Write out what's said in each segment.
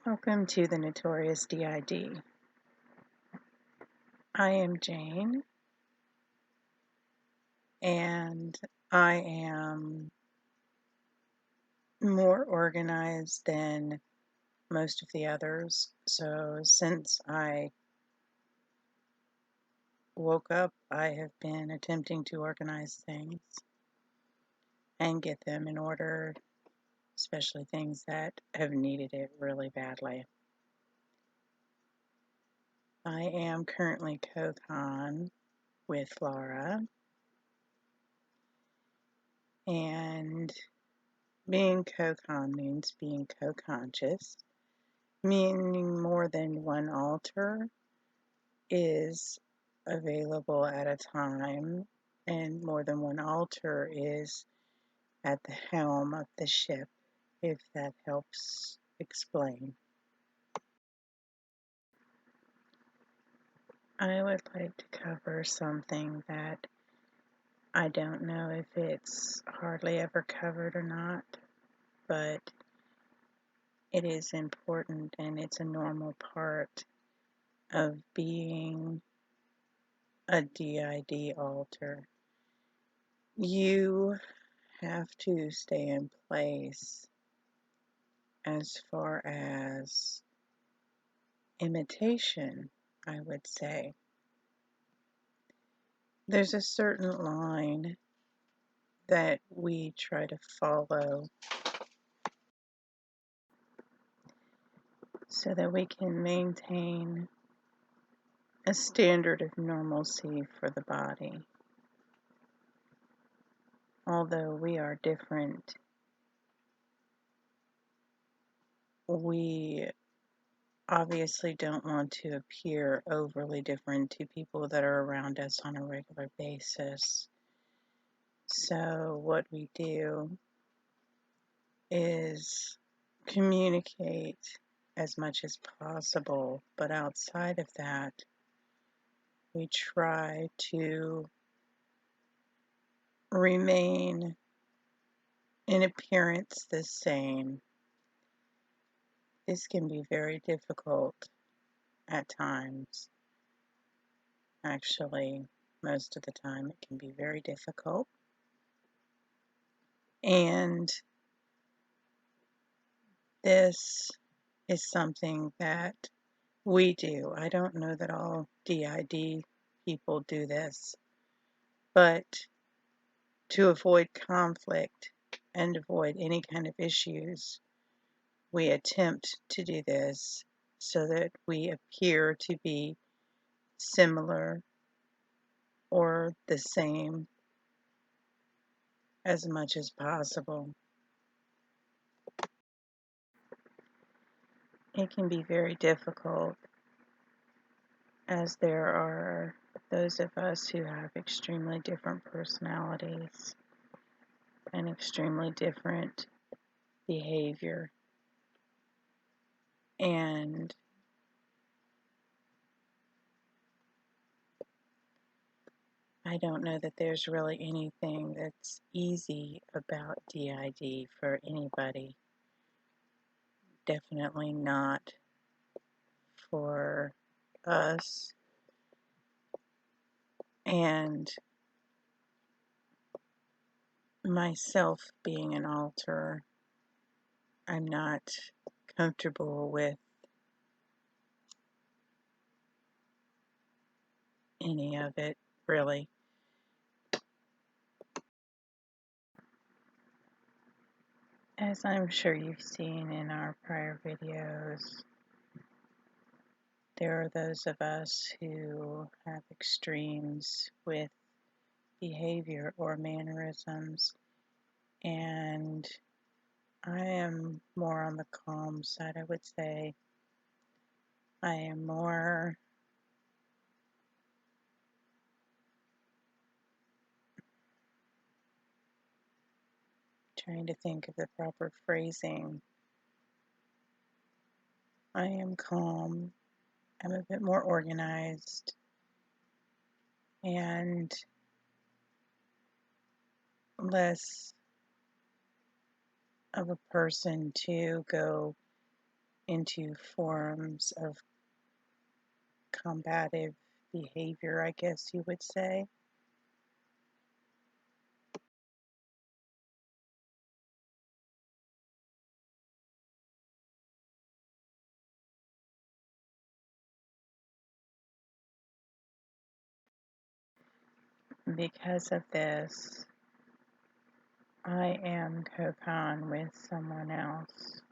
Welcome to the Notorious D.I.D. I am Jane, and I am more organized than most of the others. So since I woke up, I have been attempting to organize things and get them in order, especially things that have needed it really badly. I am currently CoCon with Laura, and being CoCon means being co-conscious, meaning more than one altar is available at a time, and more than one altar is at the helm of the ship, if that helps explain. I would like to cover something that I don't know if it's hardly ever covered or not, but it is important and it's a normal part of being a D.I.D. altar. You have to stay in place as far as imitation, I would say. There's a certain line that we try to follow so that we can maintain a standard of normalcy for the body. Although we are different, we obviously don't want to appear overly different to people that are around us on a regular basis. So what we do is communicate as much as possible, but outside of that, we try to remain in appearance the same. This can be very difficult at times. Actually, most of the time it can be very difficult. And this is something that we do. I don't know that all D.I.D. people do this, but to avoid conflict and avoid any kind of issues, we attempt to do this so that we appear to be similar or the same as much as possible. It can be very difficult, as there are those of us who have extremely different personalities and extremely different behavior. And I don't know that there's really anything that's easy about D.I.D. for anybody. Definitely not for us. And myself being an alter, I'm not comfortable with any of it, really. As I'm sure you've seen in our prior videos, there are those of us who have extremes with behavior or mannerisms, and I am more on the calm side, I would say. I am more trying to think of the proper phrasing. I am calm. I'm a bit more organized and less of a person to go into forms of combative behavior, I guess you would say. Because of this, I am CoCon with someone else.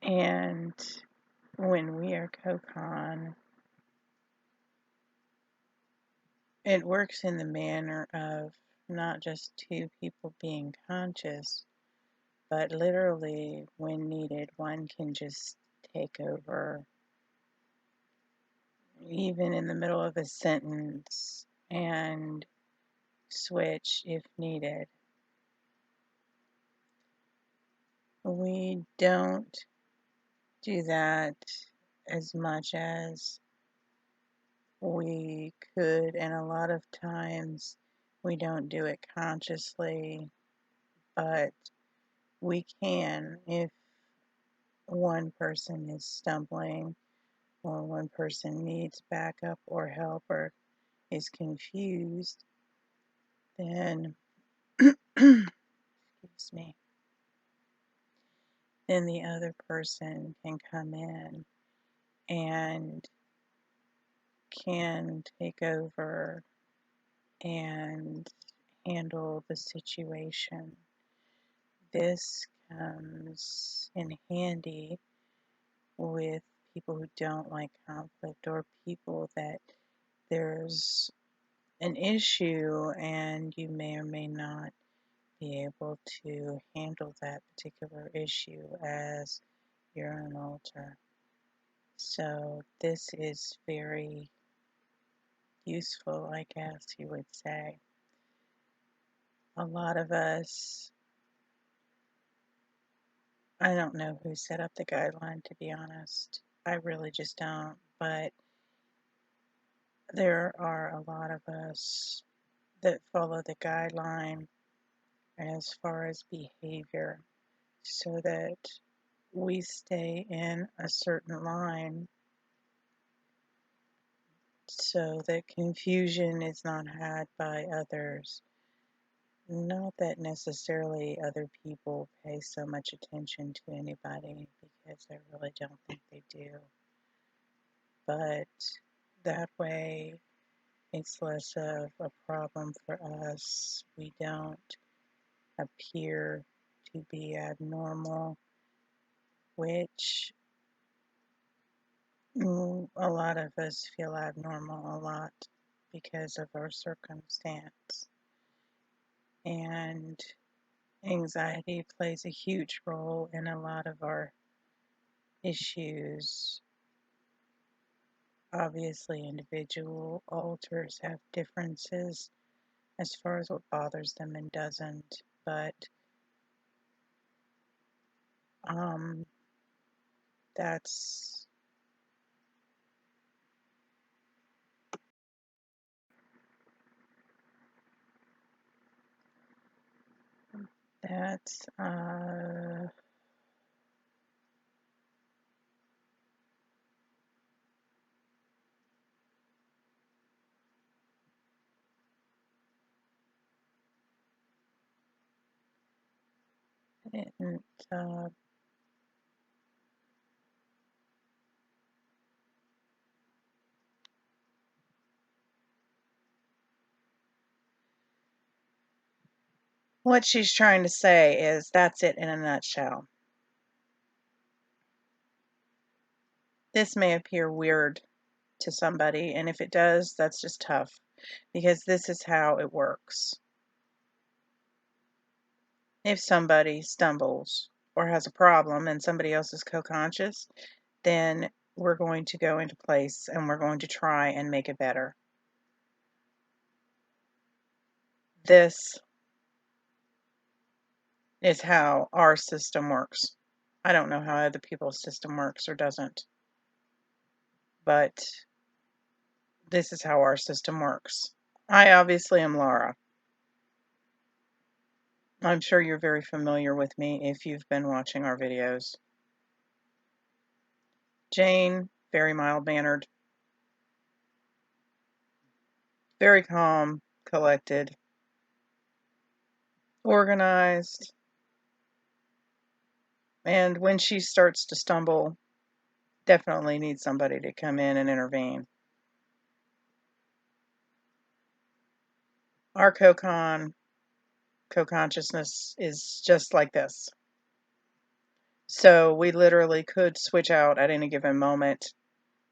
And when we are CoCon, it works in the manner of not just two people being conscious, but literally, when needed, one can just take over, even in the middle of a sentence, and switch if needed. We don't do that as much as we could, and a lot of times we don't do it consciously, but we can if one person is stumbling or one person needs backup or help or is confused, then excuse me, then the other person can come in and can take over and handle the situation. This comes in handy with people who don't like conflict, or people that there's an issue and you may or may not be able to handle that particular issue as your own alter. So this is very useful, I guess you would say. A lot of us, I don't know who set up the guideline, to be honest. I really just don't, but there are a lot of us that follow the guideline as far as behavior, so that we stay in a certain line so that confusion is not had by others. Not that necessarily other people pay so much attention to anybody, because I really don't think they do. But that way it's less of a problem for us. We don't appear to be abnormal, which a lot of us feel abnormal a lot because of our circumstance. And anxiety plays a huge role in a lot of our issues. Obviously, individual alters have differences as far as what bothers them and doesn't, but that's that's it, what she's trying to say is that's it in a nutshell. This may appear weird to somebody, and if it does, that's just tough, because this is how it works. If somebody stumbles or has a problem and somebody else is co-conscious, then we're going to go into place and we're going to try and make it better. This is how our system works. I don't know how other people's system works or doesn't, but this is how our system works. I obviously am Laura. I'm sure you're very familiar with me if you've been watching our videos. Jane, very mild-mannered, very calm, collected, organized, and when she starts to stumble, definitely needs somebody to come in and intervene. Our CoCon, co-consciousness, is just like this. So we literally could switch out at any given moment.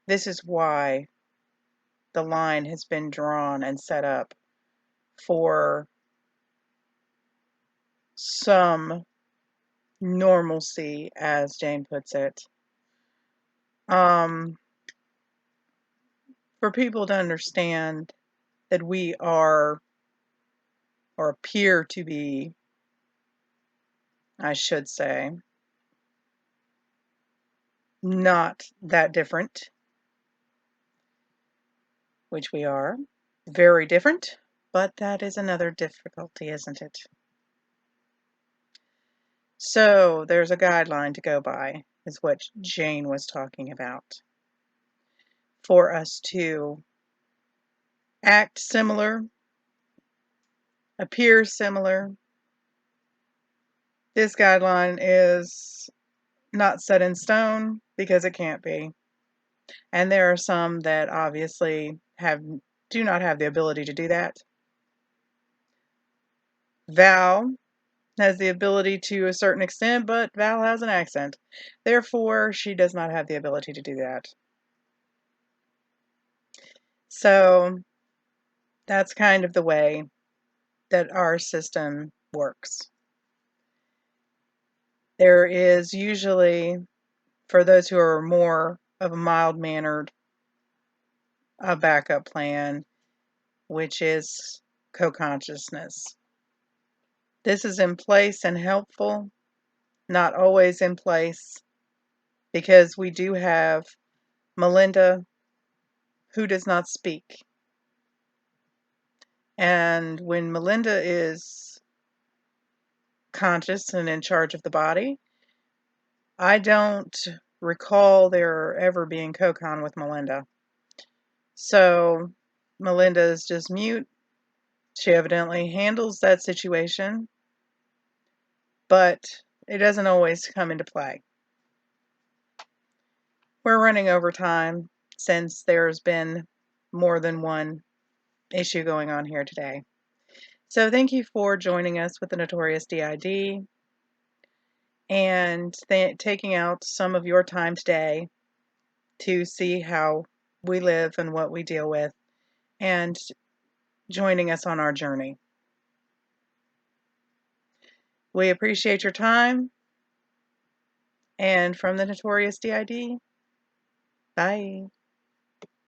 This is why the line has been drawn and set up for some normalcy, as Jane puts it. For people to understand that we are, or appear to be, I should say, not that different, which we are, very different, but that is another difficulty, isn't it? So there's a guideline to go by, is what Jane was talking about, for us to act similar, appear similar. This guideline is not set in stone because it can't be. And there are some that obviously do not have the ability to do that. Val has the ability to a certain extent, but Val has an accent. Therefore, she does not have the ability to do that. So that's kind of the way that our system works. There is usually, for those who are more of a mild-mannered, a backup plan, which is co-consciousness. This is in place and helpful, not always in place, because we do have Melinda, who does not speak. And when Melinda is conscious and in charge of the body, I don't recall there ever being CoCon with Melinda. So Melinda is just mute. She evidently handles that situation, but it doesn't always come into play. We're running over time since there's been more than one issue going on here today. So thank you for joining us with the Notorious D.I.D. and taking out some of your time today to see how we live and what we deal with, and joining us on our journey. We appreciate your time, and from the Notorious D.I.D., bye.